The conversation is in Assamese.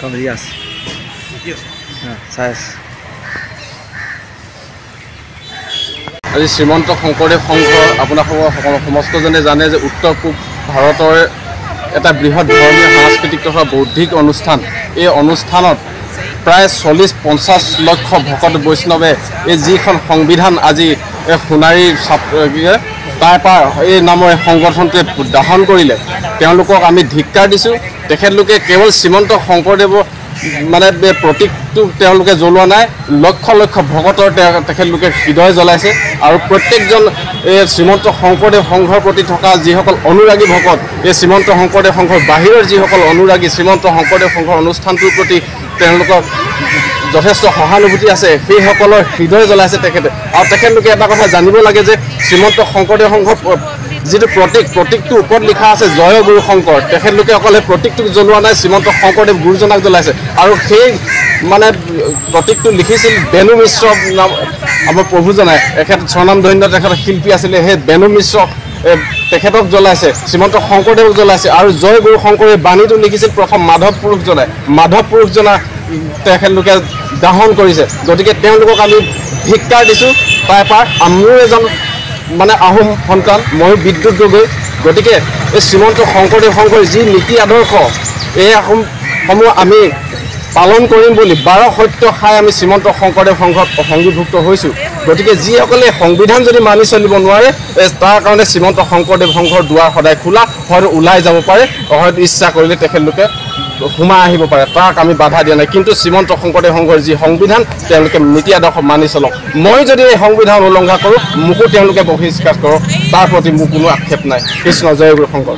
Yes. Yes. আজি শ্ৰীমন্ত শংকৰদেৱ সংঘ আপোনালোকৰ সমস্তজনে জানে যে উত্তৰ পূব ভাৰতৰ এটা বৃহৎ ধৰ্মীয় সাংস্কৃতিক তথা বৌদ্ধিক অনুষ্ঠান। এই অনুষ্ঠানত প্ৰায় 40-50 লক্ষ ভকত বৈষ্ণৱে এই যিখন সংবিধান আজি সোণাৰীৰ তাৰপৰা এই নামৰ সংগঠনটোৱে দাহন কৰিলে, তেওঁলোকক আমি ধিক্কাৰ দিছোঁ। তেখেতলোকে কেৱল শ্ৰীমন্ত শংকৰদেৱৰ মানে প্ৰতীকটো তেওঁলোকে জ্বলোৱা নাই, লক্ষ লক্ষ ভকতৰ তেখেতলোকে হৃদয় জ্বলাইছে। আৰু প্ৰত্যেকজন এই শ্ৰীমন্ত শংকৰদেৱ সংঘৰ প্ৰতি থকা যিসকল অনুৰাগী ভকত, এই শ্ৰীমন্ত শংকৰদেৱ সংঘৰ বাহিৰৰ যিসকল অনুৰাগী, শ্ৰীমন্ত শংকৰদেৱ সংঘৰ অনুষ্ঠানটোৰ প্ৰতি তেওঁলোকৰ যথেষ্ট সহানুভূতি আছে, সেইসকলৰ হৃদয় জ্বলাইছে তেখেতে। আৰু তেখেতলোকে এটা কথা জানিব লাগে যে শ্ৰীমন্ত শংকৰদেৱ সংঘৰ যিটো প্ৰতীকটোৰ ওপৰত লিখা আছে জয় গুৰু শংকৰ, তেখেতলোকে অকল সেই প্ৰতীকটোক জ্বলোৱা নাই, শ্ৰীমন্ত শংকৰদেৱ গুৰুজনাক জ্বলাইছে। আৰু সেই মানে প্ৰতীকটো লিখিছিল বেণু মিশ্ৰ নাম আমাৰ প্ৰভুজনাই, এখেত স্বনামধন্য তেখেতৰ শিল্পী আছিলে, সেই বেণু মিশ্ৰ তেখেতক জ্বলাইছে, শ্ৰীমন্ত শংকৰদেৱক জ্বলাইছে। আৰু জয় গুৰু শংকৰ এই বাণীটো লিখিছিল প্ৰথম মাধৱ পুৰুষজনাই, মাধৱ পুৰুষজনা তেখেতলোকে দাহন কৰিছে। গতিকে তেওঁলোকক আমি ধিক্কাৰ দিছোঁ। তাৰপৰা মোৰ এজন মানে আহোম সন্তান, মই বিদ্যুৎ গগৈ। গতিকে এই শ্ৰীমন্ত শংকৰদেৱ সংঘৰ যি নীতি আদৰ্শ, এই সমূহ আমি পালন কৰিম বুলি 12 সত্য খাই আমি শ্ৰীমন্ত শংকৰদেৱ সংঘত সংযোগভুক্ত হৈছোঁ। গতিকে যিসকলে সংবিধান যদি মানি চলিব নোৱাৰে, তাৰ কাৰণে শ্ৰীমন্ত শংকৰদেৱ সংঘৰ দুৱাৰ সদায় খোলা, হয়তো ওলাই যাব পাৰে, হয়তো ইচ্ছা কৰিলে তেখেতলোকে সোমাই আহিব পাৰে, তাক আমি বাধা দিয়া নাই। কিন্তু শ্ৰীমন্ত শংকৰদেৱ সংঘৰ যি সংবিধান, তেওঁলোকে নীতি আদৰ্শ মানি চলক। মই যদি এই সংবিধান উলংঘা কৰোঁ, মোকো তেওঁলোকে বহিষ্কাৰ কৰক, তাৰ প্ৰতি মোৰ কোনো আক্ষেপ নাই। কৃষ্ণ জয় গুৰু শংকৰ।